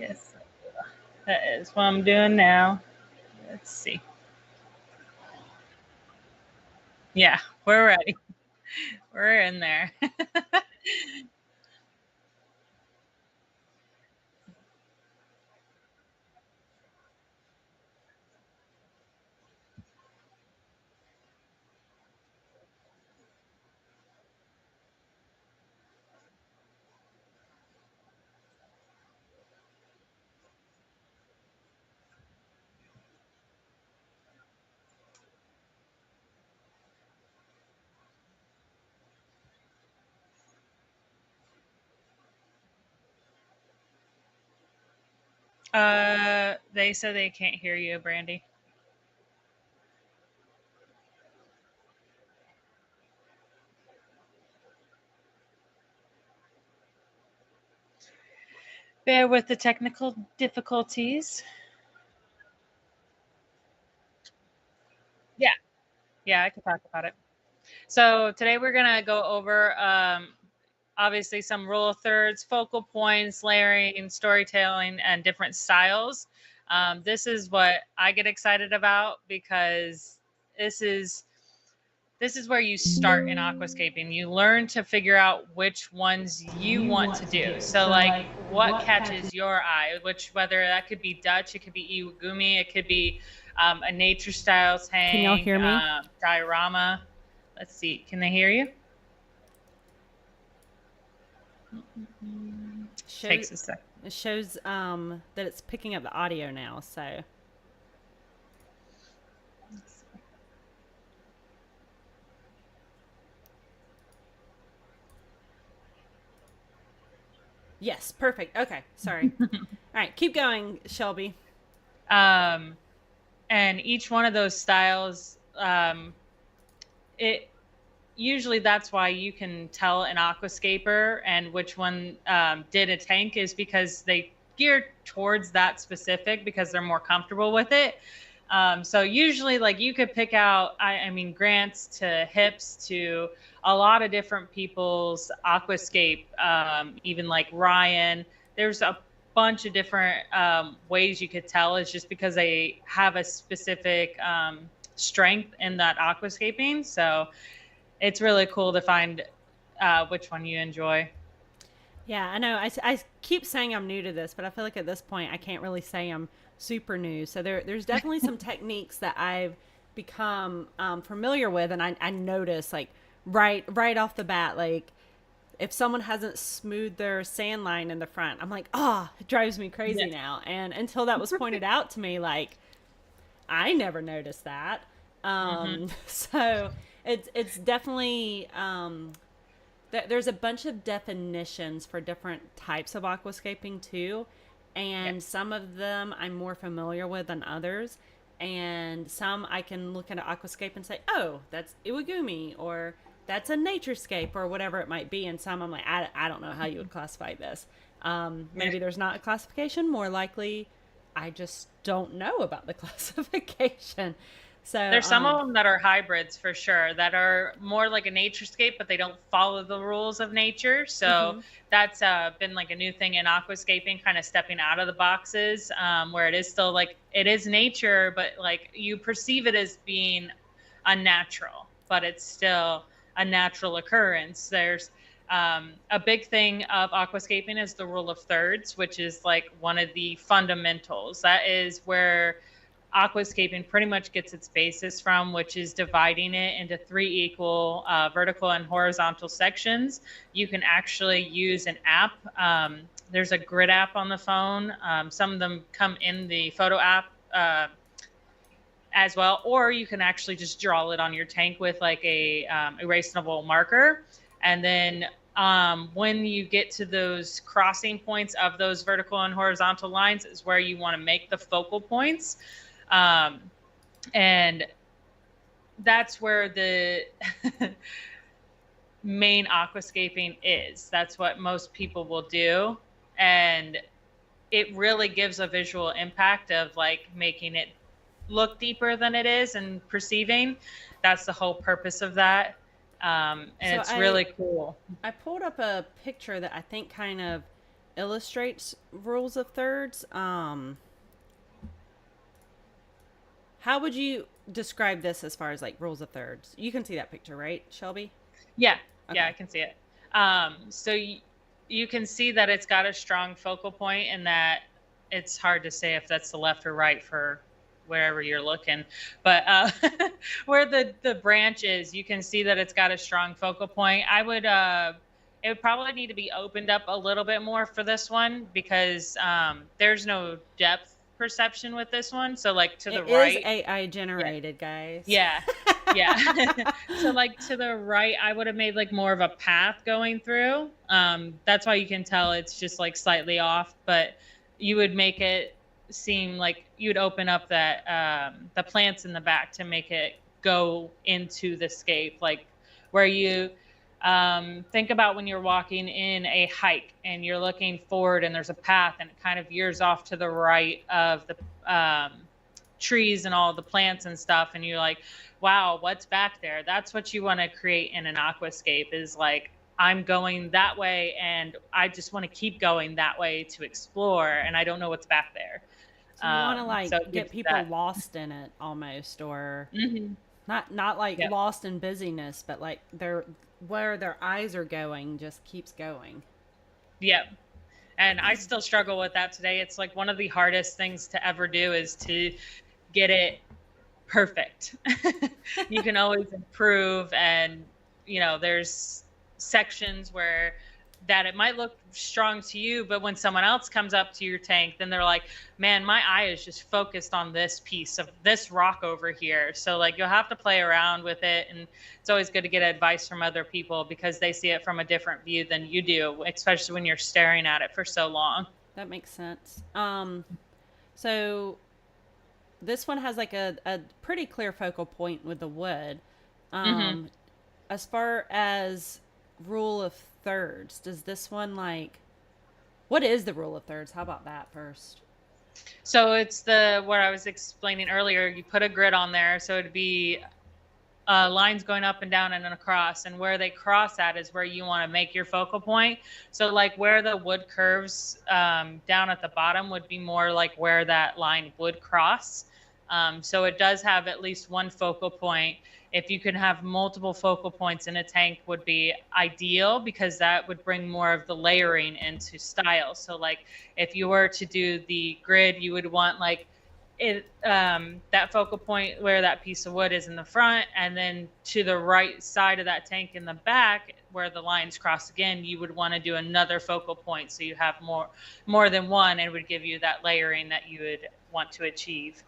Yes, that is what I'm doing now. Let's see. Yeah, we're ready. We're in there. They said they can't hear you, Brandi. Bear with the technical difficulties. Yeah, yeah, I could talk about it. So today we're gonna go over obviously some rule of thirds, focal points, layering, storytelling, and different styles. This is what I get excited about because this is this is where you start in aquascaping. You learn to figure out which ones you want to do. So like what catches your eye, which whether that could be Dutch, it could be Iwagumi, it could be a nature style tank, Can y'all hear me? diorama. Let's see, can they hear you? Takes a sec. It shows that it's picking up the audio now, so. Yes, perfect. Okay, sorry. All right, keep going, Shelby. And each one of those styles, it usually that's why you can tell an aquascaper and which one did a tank is because they gear towards that specific because they're more comfortable with it. So usually like you could pick out, I mean, grants to hips to a lot of different people's aquascape, even like Ryan. There's a bunch of different ways you could tell. It's just because they have a specific strength in that aquascaping. So it's really cool to find which one you enjoy. Yeah, I know. I keep saying I'm new to this, but I feel like at this point I can't really say I'm super new. So there's definitely some techniques that I've become familiar with, and I notice like right off the bat, like if someone hasn't smoothed their sand line in the front, I'm like, oh, it drives me crazy Yes. now. And until that was pointed out to me, like I never noticed that. Mm-hmm. So it's definitely there's a bunch of definitions for different types of aquascaping too, and Yes. some of them I'm more familiar with than others. And some I can look at an aquascape and say, oh, that's Iwagumi, or that's a naturescape, or whatever it might be. And some I'm like, I don't know how you would classify this. Yeah. Maybe there's not a classification. More likely, I just don't know about the classification. So, There's some of them that are hybrids for sure, that are more like a naturescape, but they don't follow the rules of nature. So mm-hmm. that's been like a new thing in aquascaping, kind of stepping out of the boxes, where it is still like it is nature, but like you perceive it as being unnatural, but it's still a natural occurrence. There's a big thing of aquascaping is the rule of thirds, which is like one of the fundamentals. That is where aquascaping pretty much gets its basis from, which is dividing it into three equal vertical and horizontal sections. You can actually use an app. There's a grid app on the phone. Some of them come in the photo app as well, or you can actually just draw it on your tank with like a erasable marker. And then when you get to those crossing points of those vertical and horizontal lines is where you want to make the focal points. And that's where the main aquascaping is. That's what most people will do. And it really gives a visual impact of like making it look deeper than it is and perceiving. That's the whole purpose of that. And So it's really cool. I pulled up a picture that I think kind of illustrates rules of thirds. How would you describe this as far as like rules of thirds? You can see that picture, right, Shelby? Yeah, Okay. yeah, I can see it. So you can see that it's got a strong focal point, and that it's hard to say if that's the left or right for wherever you're looking. But where the branch is, you can see that it's got a strong focal point. It would probably need to be opened up a little bit more for this one, because there's no depth perception with this one. So like to the It is right, AI yeah, generated, guys. yeah. Yeah. So like to the right, I would have made like more of a path going through. That's why you can tell it's just like slightly off, but you would make it seem like you'd open up that the plants in the back to make it go into the scape, like where you think about when you're walking in a hike and you're looking forward and there's a path and it kind of veers off to the right of the trees and all the plants and stuff, and you're like, wow, what's back there? That's what you want to create in an aquascape, is like, I'm going that way and I just want to keep going that way to explore, and I don't know what's back there. So you want to So like get people lost in it almost, or not like Yep. lost in busyness, but like where their eyes are going just keeps going. Yep. And I still struggle with that today. It's like one of the hardest things to ever do is to get it perfect. You can always improve, and there's sections where that it might look strong to you, but when someone else comes up to your tank, then they're like, man, my eye is just focused on this piece of this rock over here. So like you'll have to play around with it, and it's always good to get advice from other people because they see it from a different view than you do, especially when you're staring at it for so long. That makes sense. So this one has like a pretty clear focal point with the wood. Mm-hmm. As far as rule of thirds, does this one like, what is the rule of thirds? How about that first? So it's what I was explaining earlier. You put a grid on there, so it'd be lines going up and down and then across, and where they cross at is where you want to make your focal point. So like where the wood curves down at the bottom would be more like where that line would cross. So it does have at least one focal point. If you can have multiple focal points in a tank would be ideal, because that would bring more of the layering into style. So like if you were to do the grid, you would want like it that focal point where that piece of wood is in the front, and then to the right side of that tank in the back where the lines cross again, you would want to do another focal point, so you have more than one, and it would give you that layering that you would want to achieve.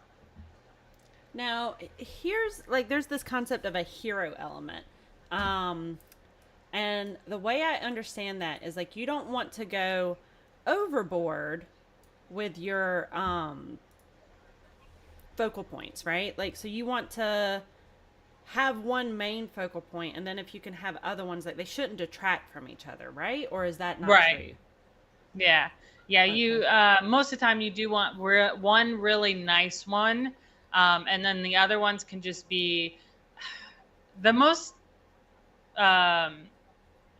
Now, here's like there's this concept of a hero element. And the way I understand that is like you don't want to go overboard with your focal points, right? Like so you want to have one main focal point, and then if you can have other ones, like they shouldn't detract from each other, right? Or is that not Right. true? Yeah. Yeah. Okay. You most of the time you do want one really nice one, and then the other ones can just be the um,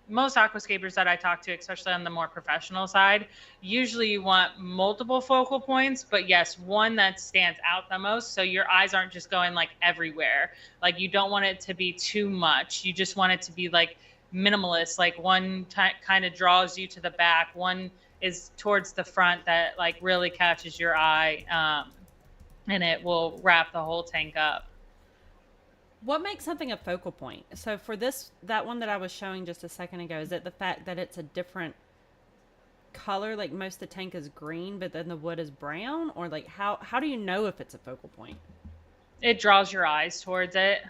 most aquascapers that I talk to, especially on the more professional side, usually you want multiple focal points, but yes, one that stands out the most. So your eyes aren't just going like everywhere. Like you don't want it to be too much. You just want it to be like minimalist. Like one kind of draws you to the back. One is towards the front that like really catches your eye. And it will wrap the whole tank up. What makes something a focal point? So for that one that I was showing just a second ago, is it the fact that it's a different color? Like most of the tank is green, but then the wood is brown, or like how do you know if it's a focal point? It draws your eyes towards it.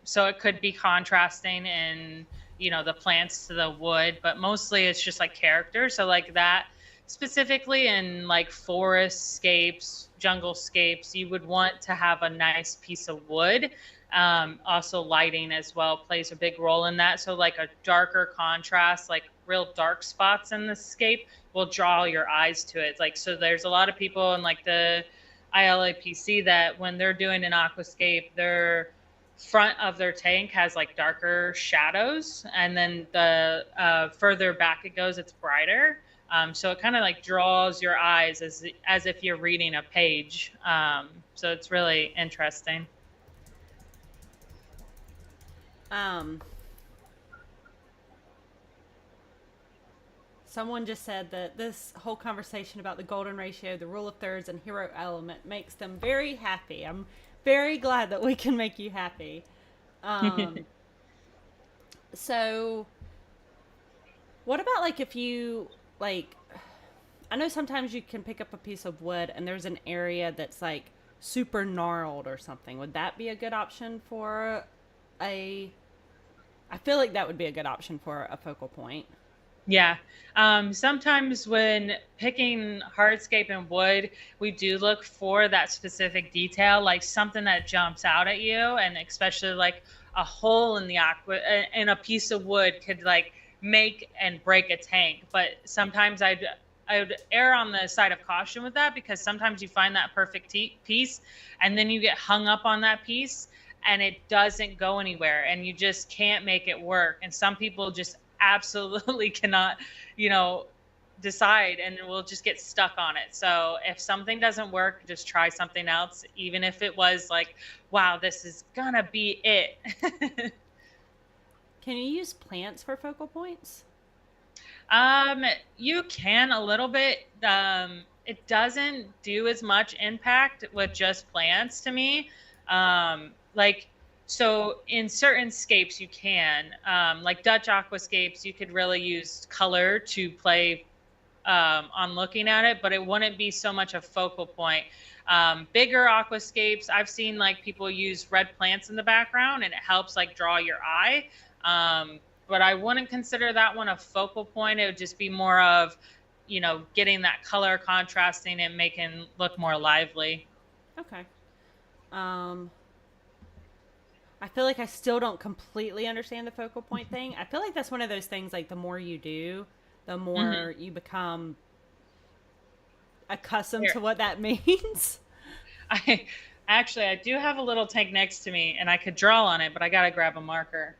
So it could be contrasting in, the plants to the wood, but mostly it's just like character. So like that specifically in like forest scapes, jungle scapes, you would want to have a nice piece of wood. Also lighting as well plays a big role in that. So like a darker contrast, like real dark spots in the scape will draw your eyes to it. Like, so there's a lot of people in like the ILAPC that when they're doing an aquascape, their front of their tank has like darker shadows, and then the further back it goes, it's brighter. So it kind of like draws your eyes as if you're reading a page. So it's really interesting. Someone just said that this whole conversation about the golden ratio, the rule of thirds, and hero element makes them very happy. I'm very glad that we can make you happy. So, what about like if you like? I know sometimes you can pick up a piece of wood and there's an area that's like super gnarled or something. Would that be a good option for a? I feel like that would be a good option for a focal point. Yeah. Sometimes when picking hardscape and wood, we do look for that specific detail, like something that jumps out at you, and especially like a hole in the in a piece of wood could like make and break a tank. But sometimes I would err on the side of caution with that, because sometimes you find that perfect piece and then you get hung up on that piece and it doesn't go anywhere and you just can't make it work. And some people just absolutely cannot, decide and will just get stuck on it. So if something doesn't work, just try something else, even if it was like, wow, this is gonna be it. Can you use plants for focal points? You can a little bit. It doesn't do as much impact with just plants to me. So in certain scapes you can, like Dutch aquascapes, you could really use color to play on looking at it, but it wouldn't be so much a focal point. Bigger aquascapes, I've seen like people use red plants in the background and it helps like draw your eye. But I wouldn't consider that one a focal point. It would just be more of, getting that color contrasting and making look more lively. Okay. I feel like I still don't completely understand the focal point thing. I feel like that's one of those things, like the more you do, the more you become accustomed to what that means. I do have a little tank next to me and I could draw on it, but I got to grab a marker.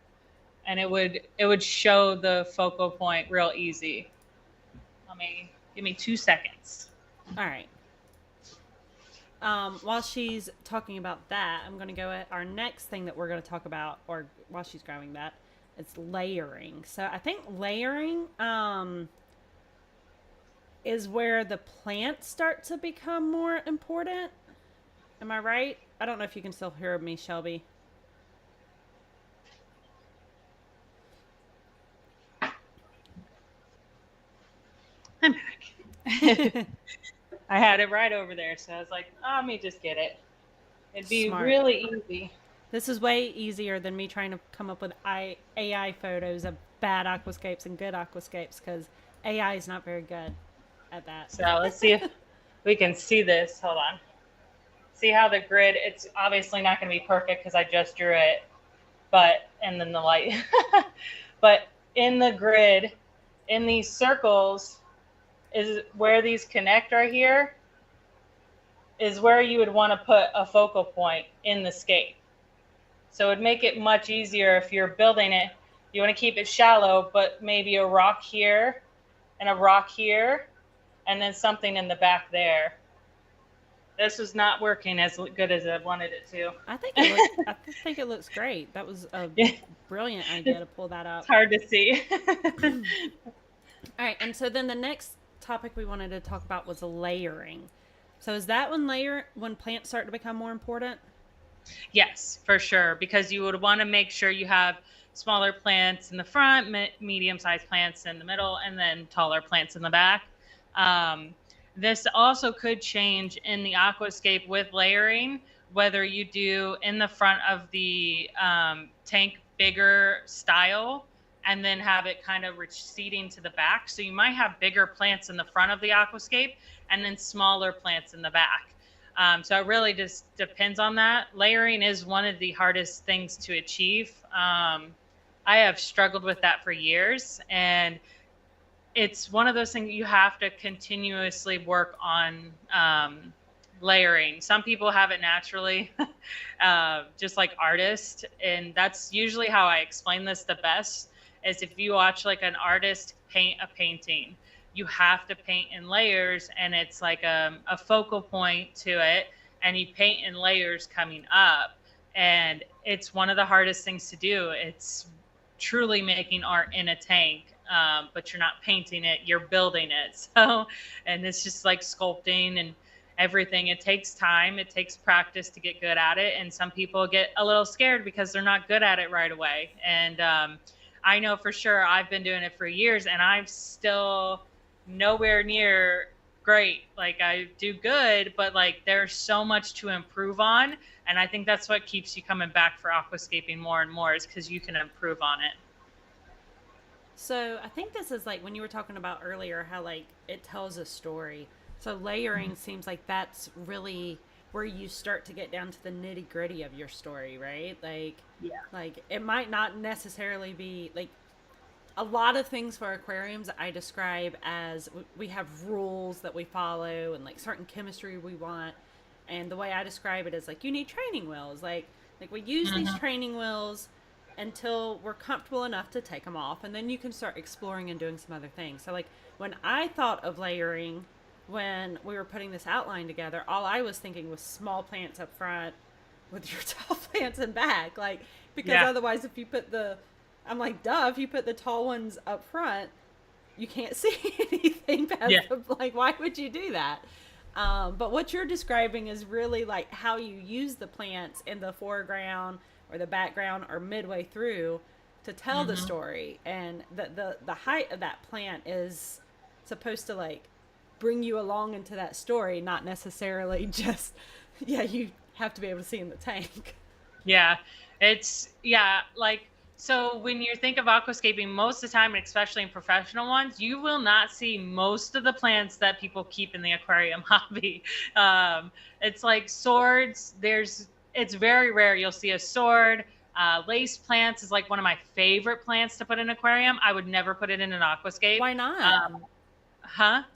And it would show the focal point real easy. Give me 2 seconds. All right. While she's talking about that, I'm going to go at our next thing that we're going to talk about, or while she's grabbing that, it's layering. So I think layering is where the plants start to become more important. Am I right? I don't know if you can still hear me, Shelby. I'm back. I had it right over there, so I was like, let me just get it. It'd be Smart. Really easy. This is way easier than me trying to come up with AI photos of bad aquascapes and good aquascapes, because AI is not very good at that. So let's see if we can see this. Hold on. See how the grid, it's obviously not going to be perfect because I just drew it, and then the light. But in the grid, in these circles, is where these connect right here, is where you would want to put a focal point in the scape. So it would make it much easier if you're building it. You want to keep it shallow, but maybe a rock here and a rock here, and then something in the back there. This was not working as good as I wanted it to. I think it looks great. That was a brilliant idea to pull that up. It's hard to see. All right, and so then the next topic we wanted to talk about was layering. So is that when plants start to become more important? Yes, for sure, because you would want to make sure you have smaller plants in the front, medium-sized plants in the middle, and then taller plants in the back. This also could change in the aquascape with layering, whether you do in the front of the tank bigger style and then have it kind of receding to the back. So you might have bigger plants in the front of the aquascape and then smaller plants in the back. So it really just depends on that. Layering is one of the hardest things to achieve. I have struggled with that for years, and it's one of those things you have to continuously work on layering. Some people have it naturally, just like artists, and that's usually how I explain this the best, is if you watch like an artist paint a painting, you have to paint in layers, and it's like a focal point to it, and you paint in layers coming up. And it's one of the hardest things to do. It's truly making art in a tank, but you're not painting it, you're building it. So, and it's just like sculpting and everything. It takes time, it takes practice to get good at it. And some people get a little scared because they're not good at it right away. And I know for sure I've been doing it for years, and I'm still nowhere near great. Like, I do good, but like there's so much to improve on. And I think that's what keeps you coming back for aquascaping more and more, is because you can improve on it. So I think this is like when you were talking about earlier how like it tells a story. So layering seems like that's really where you start to get down to the nitty gritty of your story, right? Yeah. Like it might not necessarily be like a lot of things for aquariums I describe as we have rules that we follow and like certain chemistry we want. And the way I describe it is like you need training wheels. Like we use these training wheels until we're comfortable enough to take them off, and then you can start exploring and doing some other things. So like when I thought of layering, when we were putting this outline together, all I was thinking was small plants up front with your tall plants in back. Like, because otherwise if you put I'm like, duh, if you put the tall ones up front, you can't see anything past them. Like, why would you do that? But what you're describing is really like how you use the plants in the foreground or the background or midway through to tell the story. And the height of that plant is supposed to like bring you along into that story, not necessarily just, you have to be able to see in the tank. Yeah. It's, like, so when you think of aquascaping, most of the time, especially in professional ones, you will not see most of the plants that people keep in the aquarium hobby. It's like swords. It's very rare you'll see a sword. Lace plants is like one of my favorite plants to put in an aquarium. I would never put it in an aquascape. Why not?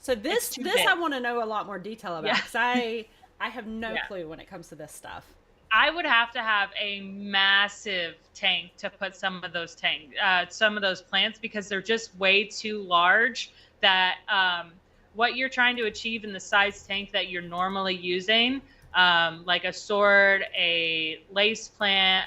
So this I want to know a lot more detail about, because I have no clue when it comes to this stuff. I would have to have a massive tank to put some of those plants, because they're just way too large. That what you're trying to achieve in the size tank that you're normally using, like a sword, a lace plant,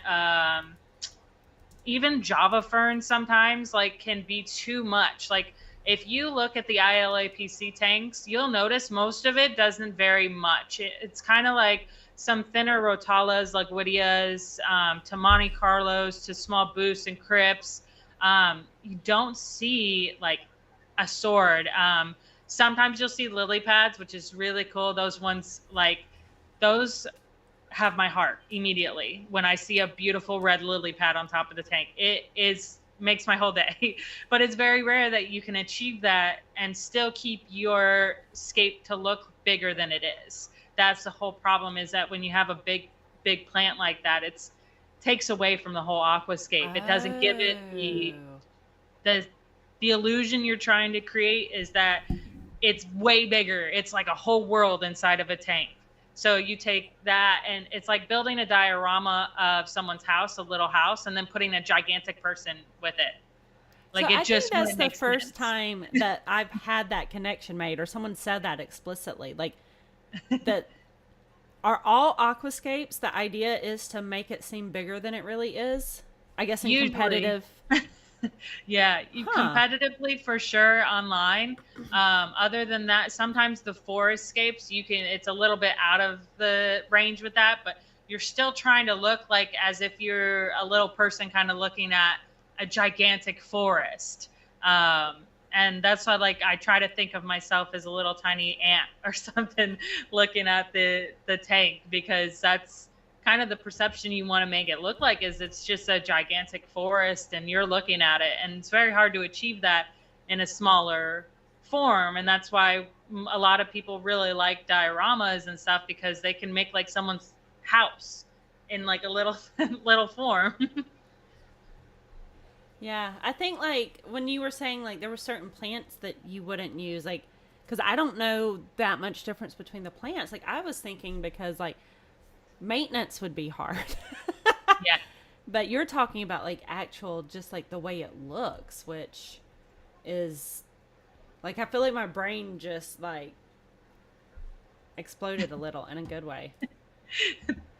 even Java fern sometimes like can be too much. Like if you look at the ILAPC tanks, you'll notice most of it doesn't vary much. It's kind of like some thinner rotalas like Whittias, to Monte Carlos, to small boosts and crypts. You don't see like a sword. Sometimes you'll see lily pads, which is really cool. Those ones, like, those have my heart immediately when I see a beautiful red lily pad on top of the tank. Makes my whole day. But it's very rare that you can achieve that and still keep your scape to look bigger than it is. That's the whole problem, is that when you have a big plant like that, it takes away from the whole aquascape. It doesn't give it the illusion you're trying to create, is that it's way bigger. It's like a whole world inside of a tank. So you take that, and it's like building a diorama of someone's house, a little house, and then putting a gigantic person with it. Like, so I think that's the first time that I've had that connection made, or someone said that explicitly. Like, that are all aquascapes, the idea is to make it seem bigger than it really is, I guess, in competitive. Competitively for sure online. Other than that, sometimes the forescapes, it's a little bit out of the range with that, but you're still trying to look like as if you're a little person kind of looking at a gigantic forest. And that's why, like, I try to think of myself as a little tiny ant or something looking at the tank, because that's kind of the perception you want to make it look like, is it's just a gigantic forest and you're looking at it. And it's very hard to achieve that in a smaller form. And that's why a lot of people really like dioramas and stuff, because they can make like someone's house in like a little form. Yeah, I think like when you were saying like there were certain plants that you wouldn't use, like, because I don't know that much difference between the plants. Like I was thinking, because like maintenance would be hard. Yeah. But you're talking about like actual, just like the way it looks, which is Like I feel like my brain just like exploded a little in a good way.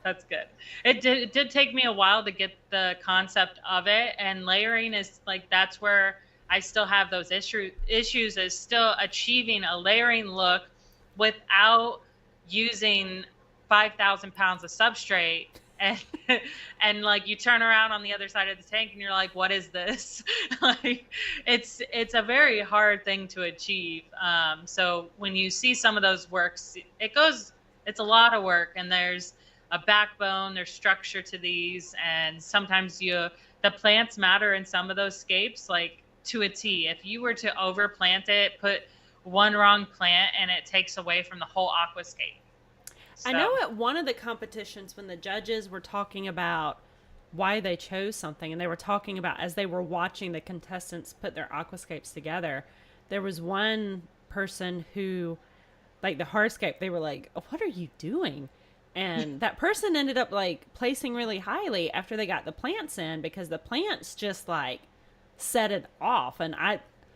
That's good. It did take me a while to get the concept of it, and layering is like that's where I still have those issues is still achieving a layering look without using 5,000 pounds of substrate. And and like you turn around on the other side of the tank and you're like, what is this? Like it's a very hard thing to achieve. So when you see some of those works, it's a lot of work, and there's a backbone, there's structure to these, and sometimes the plants matter in some of those scapes, like to a T. If you were to overplant it, put one wrong plant, and it takes away from the whole aquascape. I So, know at one of the competitions when the judges were talking about why they chose something, and they were talking about as they were watching the contestants put their aquascapes together, there was one person who, like the hardscape, they were like, oh, what are you doing? And that person ended up like placing really highly after they got the plants in, because the plants just like set it off. And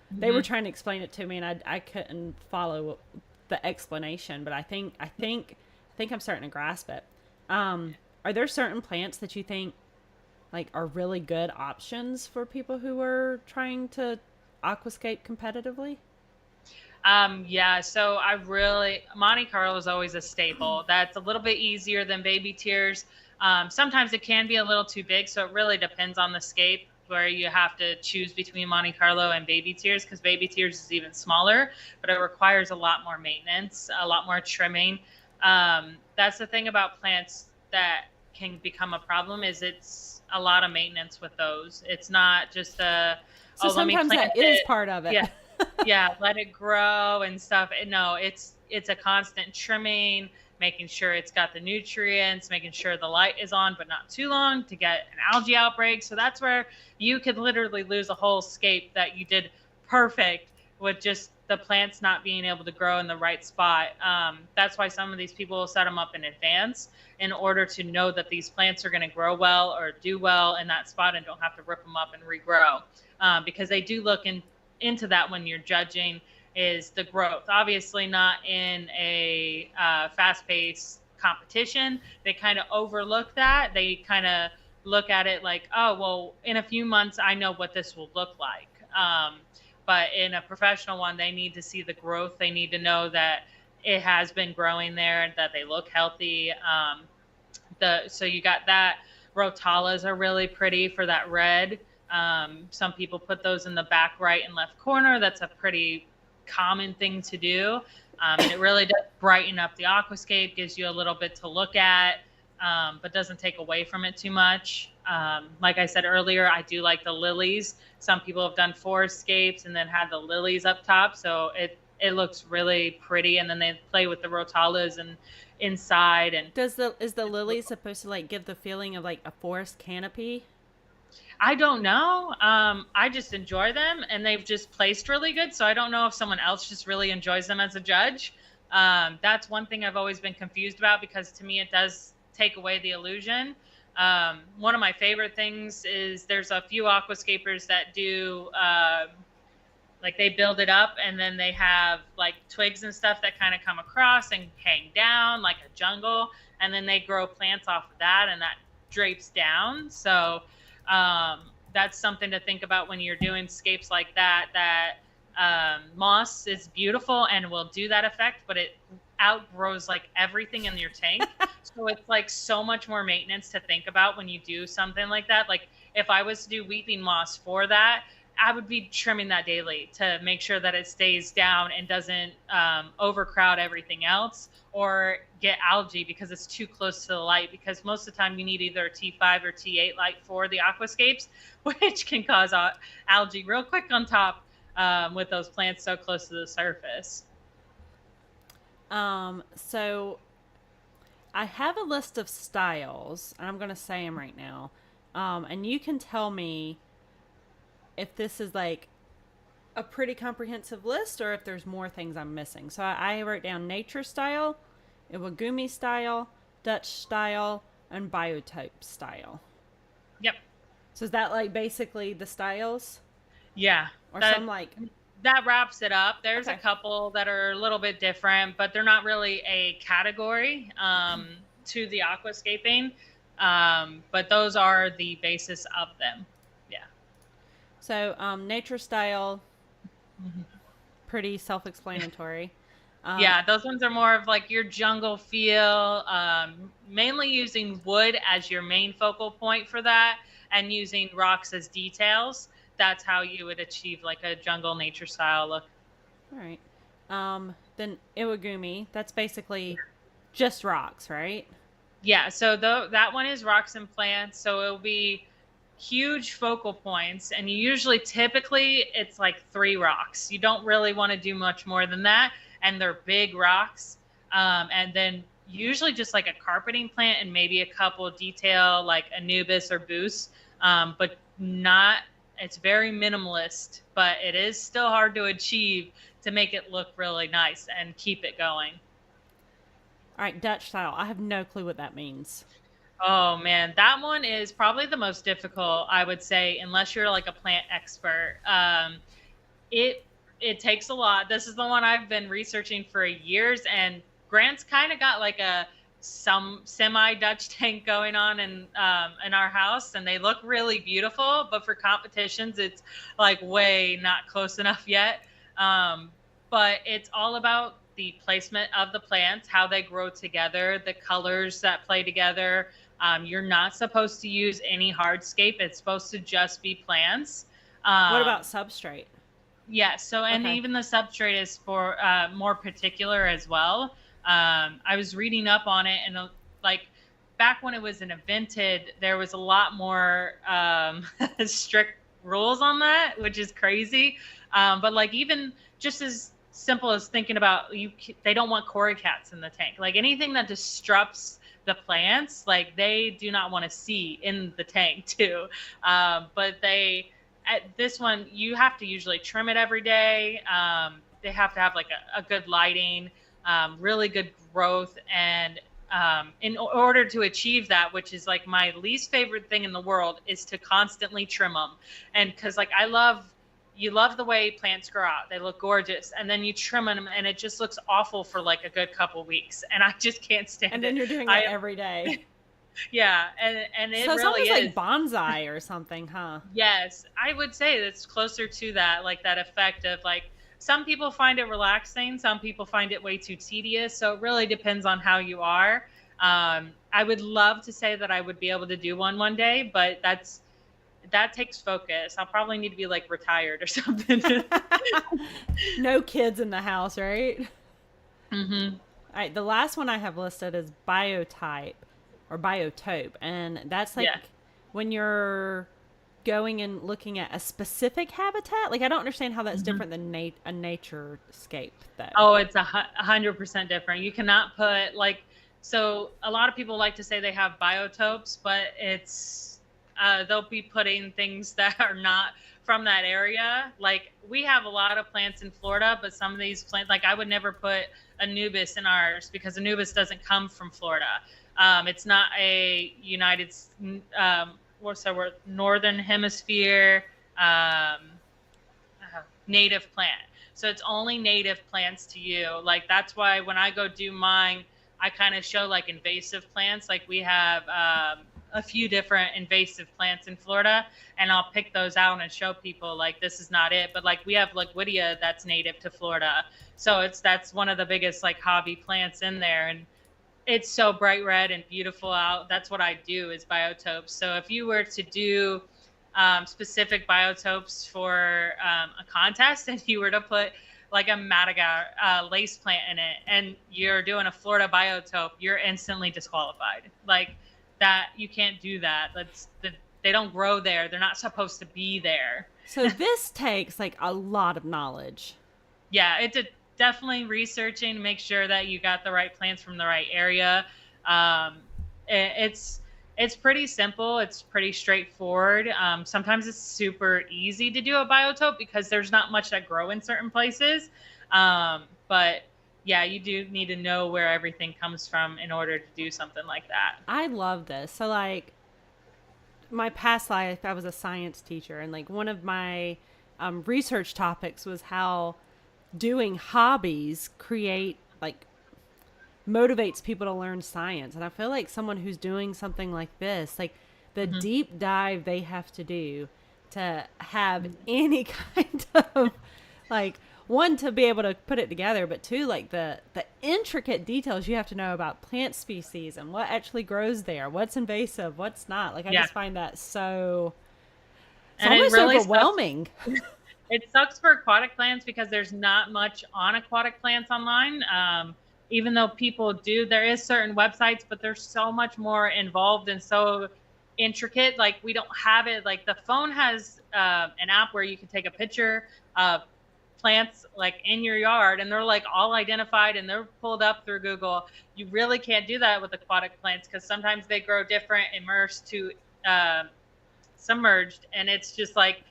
they were trying to explain it to me, and I couldn't follow the explanation, but I think I'm starting to grasp it. Are there certain plants that you think like are really good options for people who are trying to aquascape competitively? yeah, so Monte Carlo is always a staple. That's a little bit easier than baby tears. Sometimes it can be a little too big, so it really depends on the scape where you have to choose between Monte Carlo and baby tears, because baby tears is even smaller, but it requires a lot more maintenance, a lot more trimming. That's the thing about plants that can become a problem, is it's a lot of maintenance with those. It's not just So let me sometimes plant that is it. part of it. Yeah. Yeah, let it grow and stuff. No, it's a constant trimming, making sure it's got the nutrients, making sure the light is on but not too long to get an algae outbreak. So that's where you could literally lose a whole scape that you did perfect with just the plants not being able to grow in the right spot. That's why some of these people will set them up in advance in order to know that these plants are going to grow well or do well in that spot and don't have to rip them up and regrow. Because they do look into that when you're judging, is the growth. Obviously not in a fast-paced competition. They kind of overlook that. They kind of look at it like, oh, well, in a few months, I know what this will look like. But in a professional one, they need to see the growth. They need to know that it has been growing there, that they look healthy. So you got that. Rotalas are really pretty for that red. Some people put those in the back right and left corner. That's a pretty common thing to do. And it really does brighten up the aquascape, gives you a little bit to look at, but doesn't take away from it too much. Like I said earlier, I do like the lilies. Some people have done forescapes and then had the lilies up top. So it looks really pretty. And then they play with the rotalas and inside. And Is the lily supposed to like give the feeling of like a forest canopy? I don't know. I just enjoy them, and they've just placed really good. So I don't know if someone else just really enjoys them as a judge. That's one thing I've always been confused about, because to me it does take away the illusion. One of my favorite things is there's a few aquascapers that do like they build it up and then they have like twigs and stuff that kind of come across and hang down like a jungle, and then they grow plants off of that, and that drapes down. So that's something to think about when you're doing scapes like that. Moss is beautiful and will do that effect, but it outgrows like everything in your tank. So it's like so much more maintenance to think about when you do something like that. Like if I was to do weeping moss for that, I would be trimming that daily to make sure that it stays down and doesn't overcrowd everything else or get algae because it's too close to the light. Because most of the time you need either a T5 or T8 light for the aquascapes, which can cause algae real quick on top with those plants so close to the surface. So I have a list of styles, and I'm going to say them right now. And you can tell me if this is like a pretty comprehensive list or if there's more things I'm missing. So I wrote down nature style, Iwagumi style, Dutch style, and biotype style. Yep. So is that like basically the styles? Yeah. Or some like that wraps it up. There's a Okay. couple that are a little bit different, but they're not really a category to the aquascaping. But those are the basis of them. Yeah. So, nature style, Mhm. pretty self-explanatory. Um, Yeah, those ones are more of like your jungle feel, mainly using wood as your main focal point for that and using rocks as details. That's how you would achieve like a jungle nature style look. all right. Then Iwagumi, that's basically just rocks, right? Yeah, so that one is rocks and plants, so it'll be huge focal points, and you usually typically it's like 3 rocks. You don't really want to do much more than that, and they're big rocks. And then usually just like a carpeting plant and maybe a couple detail like Anubis or Boost, but not. It's very minimalist, but it is still hard to achieve to make it look really nice and keep it going. All right, Dutch style. I have no clue what that means. Oh man, that one is probably the most difficult, I would say, unless you're like a plant expert. It it takes a lot. This is the one I've been researching for years, and Grant's kind of got like a some semi Dutch tank going on in our house, and they look really beautiful. But for competitions, it's like way not close enough yet. Um, but it's all about the placement of the plants, how they grow together, the colors that play together. You're not supposed to use any hardscape. It's supposed to just be plants. What Um, about substrate? yeah. So, and Okay. even the substrate is for more particular as well. I was reading up on it, and like back when it was invented, there was a lot more strict rules on that, which is crazy. But like even just as simple as thinking about they don't want cory cats in the tank. Like anything that disrupts the plants, like they do not want to see in the tank too. But they at this one you have to usually trim it every day. They have to have like a good lighting, really good growth, and in order to achieve that, which is like my least favorite thing in the world, is to constantly trim them. And because like you love the way plants grow out, they look gorgeous, and then you trim them and it just looks awful for like a good couple weeks, and I just can't And stand then it. you're doing it I every day. Yeah, and it So it's really almost like is. bonsai or something, huh? Yes, I would say that's closer to that, like that effect of like some people find it relaxing, some people find it way too tedious. So it really depends on how you are. I would love to say that I would be able to do one day, but that takes focus. I'll probably need to be like retired or something. No kids in the house, right? hmm All right, the last one I have listed is biotype or biotope, and that's like Yeah. when you're going and looking at a specific habitat. Like I don't understand how that's hmm different than a nature scape, though. Oh, it's 100% different. You cannot put like, so a lot of people like to say they have biotopes, but they'll be putting things that are not from that area. Like we have a lot of plants in Florida, but some of these plants, like I would never put Anubis in ours because Anubis doesn't come from Florida. It's not a what's that word? Northern Hemisphere native plant. So it's only native plants to you. Like that's why when I go do mine, I kind of show like invasive plants. Like we have a few different invasive plants in Florida, and I'll pick those out and show people like this is not it. But like we have liquidia that's native to Florida, so that's one of the biggest like hobby plants in there, and it's so bright red and beautiful out. That's what I do is biotopes. So if you were to do specific biotopes for a contest and you were to put like a Madagascar lace plant in it and you're doing a Florida biotope, you're instantly disqualified. Like that, you can't do that. They don't grow there. They're not supposed to be there. So this takes like a lot of knowledge. Yeah, definitely researching to make sure that you got the right plants from the right area. Um, it's pretty simple. It's pretty straightforward. Sometimes it's super easy to do a biotope because there's not much that grow in certain places. But yeah, you do need to know where everything comes from in order to do something like that. I love this. So like my past life, I was a science teacher, and like one of my research topics was how doing hobbies motivates people to learn science. And I feel like someone who's doing something like this, like the deep dive they have to do to have any kind of like, one, to be able to put it together, but two, like the intricate details you have to know about plant species and what actually grows there, what's invasive, what's not. Like, I just find that so, it's and almost it really overwhelming. It sucks for aquatic plants because there's not much on aquatic plants online. Even though people do, there is certain websites, but there's so much more involved and so intricate. Like, we don't have it. Like, the phone has an app where you can take a picture of plants like in your yard, and they're like all identified and they're pulled up through Google. You really can't do that with aquatic plants because sometimes they grow different, immersed to submerged, and it's just like,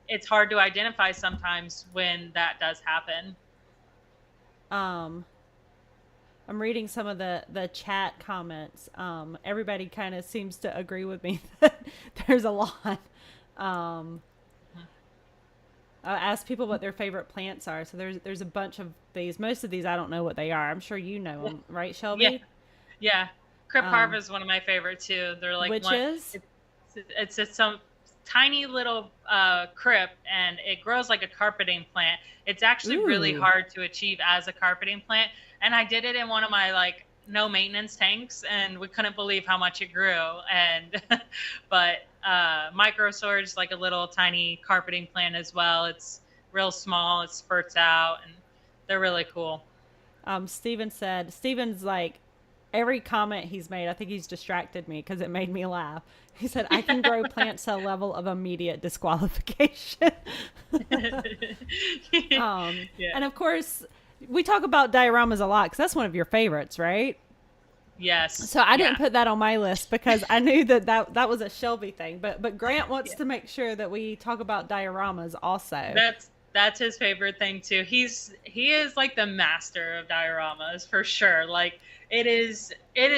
it's hard to identify sometimes when that does happen. I'm reading some of the chat comments. Everybody kind of seems to agree with me that there's a lot. I asked people what their favorite plants are. So there's a bunch of these. Most of these I don't know what they are. I'm sure you know them, right, Shelby? Yeah. Crip Harv is one of my favorite too. They're like, which is? It's just some tiny little crip, and it grows like a carpeting plant. It's actually really hard to achieve as a carpeting plant. And I did it in one of my like no maintenance tanks, and we couldn't believe how much it grew. And but microsaur is like a little tiny carpeting plant as well. It's real small. It spurts out, and they're really cool. Steven's like, every comment he's made, I think he's distracted me because it made me laugh. He said, I can grow plants to a level of immediate disqualification. And of course, we talk about dioramas a lot because that's one of your favorites, right? Yes. So I didn't put that on my list because I knew that was a Shelby thing. But Grant wants to make sure that we talk about dioramas also. That's his favorite thing too. He is like the master of dioramas for sure. Like, it is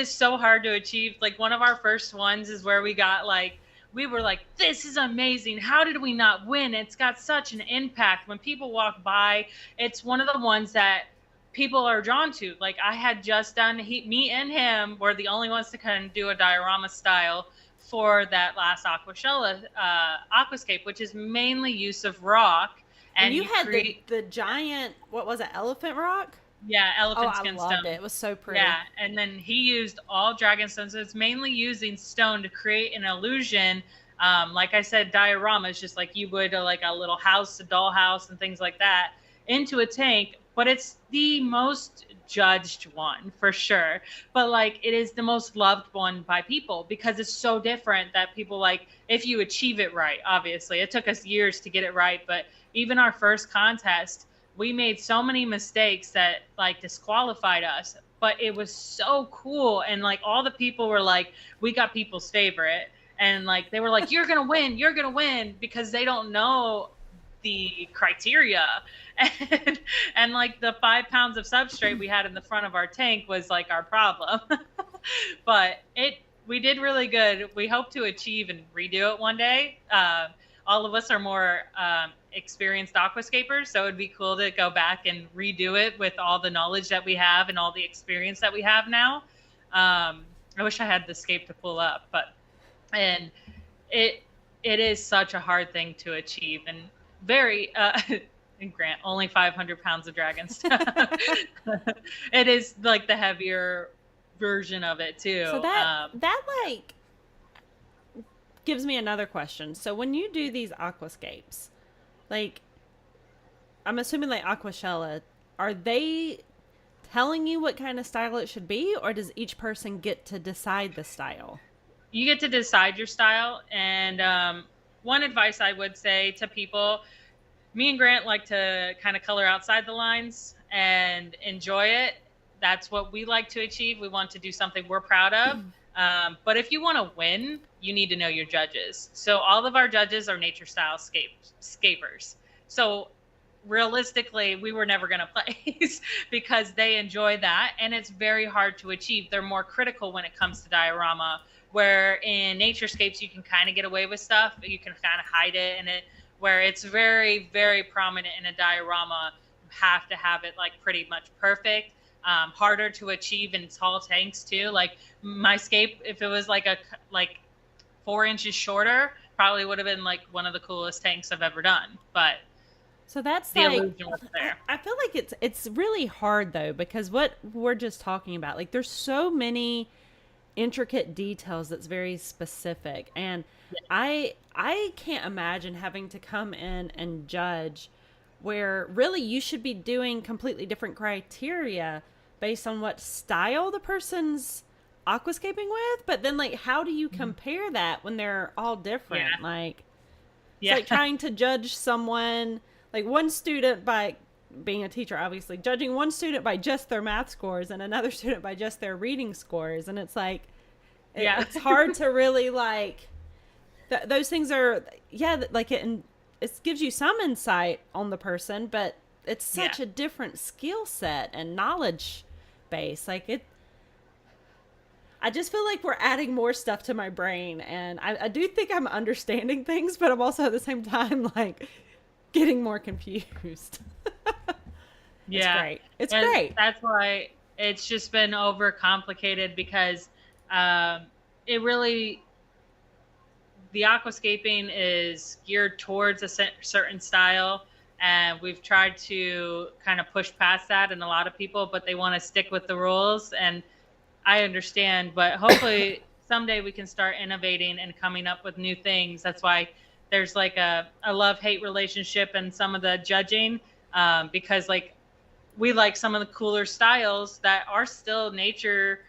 so hard to achieve. Like, one of our first ones is where we were like, this is amazing. How did we not win? It's got such an impact. When people walk by, it's one of the ones that people are drawn to. Like, I had just done, me and him were the only ones to kind of do a diorama style for that last aquascape, which is mainly use of rock. And you had the giant, what was it, elephant rock? Yeah, elephant skin stone. I loved it. It was so pretty. Yeah, and then he used all dragon stones. So it's mainly using stone to create an illusion. Like I said, dioramas, just like you would like a little house, a dollhouse, and things like that, into a tank. But it's the most judged one for sure. But like, it is the most loved one by people because it's so different that people like, if you achieve it right, obviously. It took us years to get it right, but even our first contest, we made so many mistakes that like disqualified us, but it was so cool. And like, all the people were like, we got people's favorite. And like, they were like, you're going to win because they don't know the criteria. And like the 5 pounds of substrate we had in the front of our tank was like our problem. But we did really good. We hope to achieve and redo it one day. All of us are more experienced aquascapers, so it'd be cool to go back and redo it with all the knowledge that we have and all the experience that we have now. I wish I had the scape to pull up, and it is such a hard thing to achieve, and very and Grant, only 500 pounds of dragon stuff. It is like the heavier version of it too. So that like gives me another question. So when you do these aquascapes, like, I'm assuming like Aquashella, are they telling you what kind of style it should be, or does each person get to decide the style? You get to decide your style. And one advice I would say to people, me and Grant like to kind of color outside the lines and enjoy it. That's what we like to achieve. We want to do something we're proud of. But if you want to win, you need to know your judges. So all of our judges are nature style scapers. So realistically, we were never going to place because they enjoy that. And it's very hard to achieve. They're more critical when it comes to diorama, where in naturescapes, you can kind of get away with stuff. You can kind of hide it. And where it's very, very prominent in a diorama. You have to have it like pretty much perfect. Harder to achieve in tall tanks too. Like my scape, if it was like 4 inches shorter, probably would have been like one of the coolest tanks I've ever done. But So that's the like, illusion was there. I feel like it's really hard though, because what we're just talking about, like there's so many intricate details that's very specific, and I can't imagine having to come in and judge where really you should be doing completely different criteria based on what style the person's aquascaping with, but then like how do you compare that when they're all different? Yeah. Like it's Yeah. like trying to judge someone, like one student by being a teacher, obviously judging one student by just their math scores and another student by just their reading scores. And it's like, Yeah. it's hard to really like, those things are, yeah, like it gives you some insight on the person, but it's such a different skill set and knowledge base. Like I just feel like we're adding more stuff to my brain, and I do think I'm understanding things, but I'm also at the same time like getting more confused. Yeah. It's great. It's great. That's why it's just been overcomplicated, because it really, the aquascaping is geared towards a certain style, and we've tried to kind of push past that in a lot of people, but they want to stick with the rules, and I understand, but hopefully someday we can start innovating and coming up with new things. That's why there's like a love-hate relationship in some of the judging, because like we like some of the cooler styles that are still nature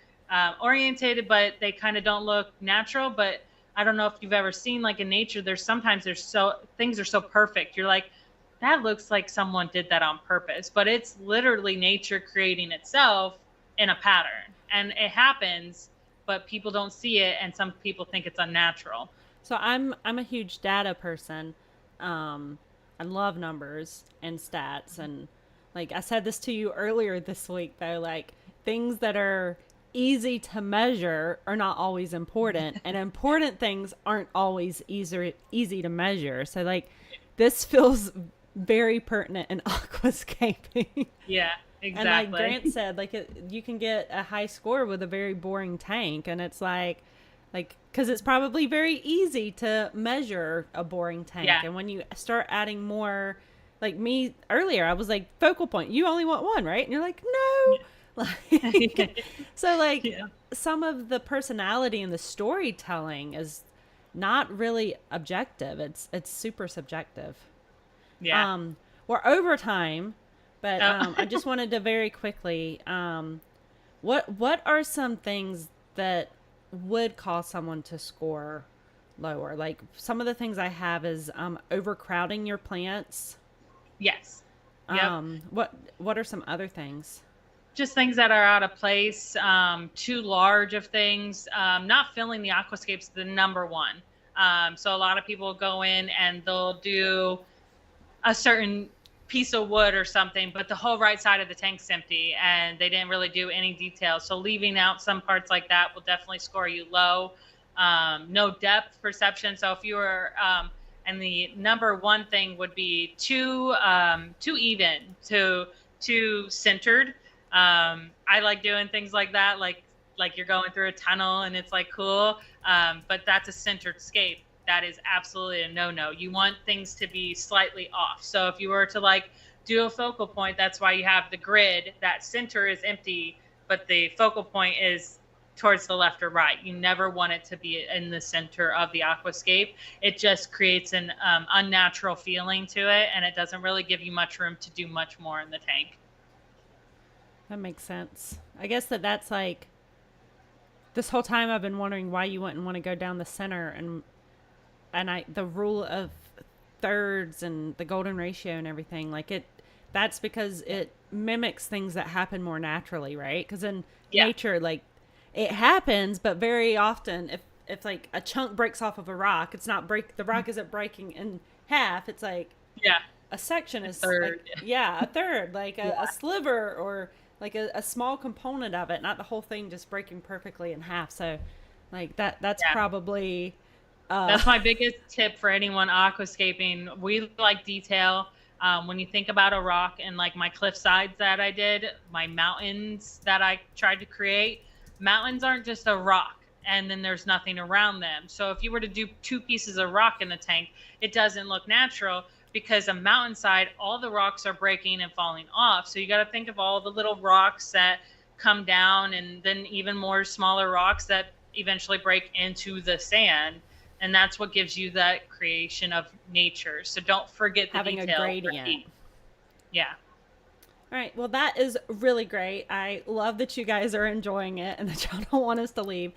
orientated, but they kind of don't look natural. But I don't know if you've ever seen like in nature, sometimes things are so perfect. You're like, that looks like someone did that on purpose, but it's literally nature creating itself in a pattern. And it happens, but people don't see it, and some people think it's unnatural. So I'm a huge data person. I love numbers and stats, and like I said this to you earlier this week though, like things that are easy to measure are not always important, and important things aren't always easy to measure. So like this feels very pertinent in aquascaping. Yeah, exactly. And like Grant said, like you can get a high score with a very boring tank, and it's like because it's probably very easy to measure a boring tank. Yeah. And when you start adding more, like me earlier, I was like, focal point, you only want one, right? And you're like, no. Like, so like some of the personality and the storytelling is not really objective. It's super subjective. Yeah. We're over time, but I just wanted to very quickly, what are some things that would cause someone to score lower? Like some of the things I have is overcrowding your plants. Yes. Yep. What are some other things? Just things that are out of place, too large of things, not filling the aquascapes, the number one. So a lot of people go in and they'll do a certain piece of wood or something, but the whole right side of the tank's empty and they didn't really do any details. So leaving out some parts like that will definitely score you low. No depth perception. So if you were, and the number one thing would be too even, too centered. I like doing things like that, like you're going through a tunnel and it's like cool, but that's a centered scape. That is absolutely a no-no. You want things to be slightly off. So if you were to like do a focal point, that's why you have the grid. That center is empty, but the focal point is towards the left or right. You never want it to be in the center of the aquascape. It just creates an unnatural feeling to it, and it doesn't really give you much room to do much more in the tank. That makes sense. I guess that's like, this whole time I've been wondering why you wouldn't want to go down the center, and the rule of thirds and the golden ratio and everything, like that's because it mimics things that happen more naturally, right? Because in nature, like it happens, but very often if like a chunk breaks off of a rock, the rock isn't breaking in half. It's like a section is a third, a third, like a sliver, or like a small component of it, not the whole thing just breaking perfectly in half. So like that's probably That's my biggest tip for anyone aquascaping. We like detail. When you think about a rock and like my cliff sides that I did, my mountains that I tried to create, mountains aren't just a rock and then there's nothing around them. So if you were to do two pieces of rock in the tank, it doesn't look natural because a mountainside, all the rocks are breaking and falling off. So you got to think of all the little rocks that come down and then even more smaller rocks that eventually break into the sand. And that's what gives you that creation of nature. So don't forget the Having detail. a gradient. Yeah. All right. Well, that is really great. I love that you guys are enjoying it and that y'all don't want us to leave.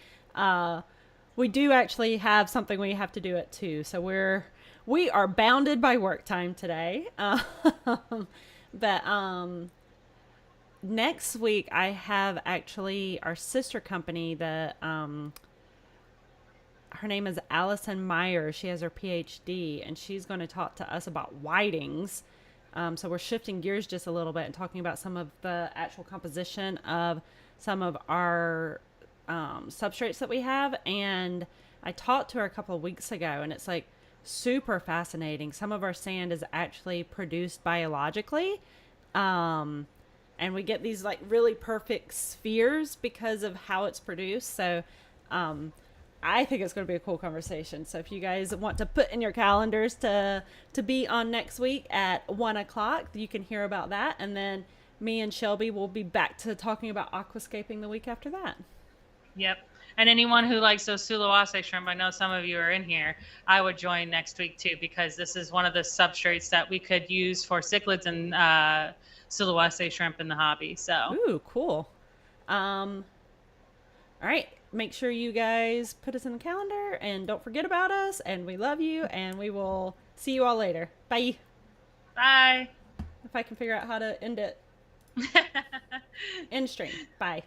We do actually have something we have to do at 2, so we are bounded by work time today. But next week I have actually our sister company that her name is Allison Meyer. She has her PhD, and she's going to talk to us about whitings. So we're shifting gears just a little bit and talking about some of the actual composition of some of our substrates that we have. And I talked to her a couple of weeks ago, and it's like super fascinating. Some of our sand is actually produced biologically. And we get these like really perfect spheres because of how it's produced. So, I think it's going to be a cool conversation. So if you guys want to put in your calendars to be on next week at 1:00, you can hear about that. And then me and Shelby will be back to talking about aquascaping the week after that. Yep. And anyone who likes those sulawase shrimp, I know some of you are in here, I would join next week too, because this is one of the substrates that we could use for cichlids and sulawase shrimp in the hobby. So. Ooh, cool. All right. Make sure you guys put us in the calendar and don't forget about us. And we love you. And we will see you all later. Bye. Bye. If I can figure out how to end it. End stream. Bye.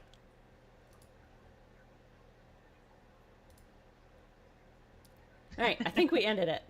All right. I think we ended it.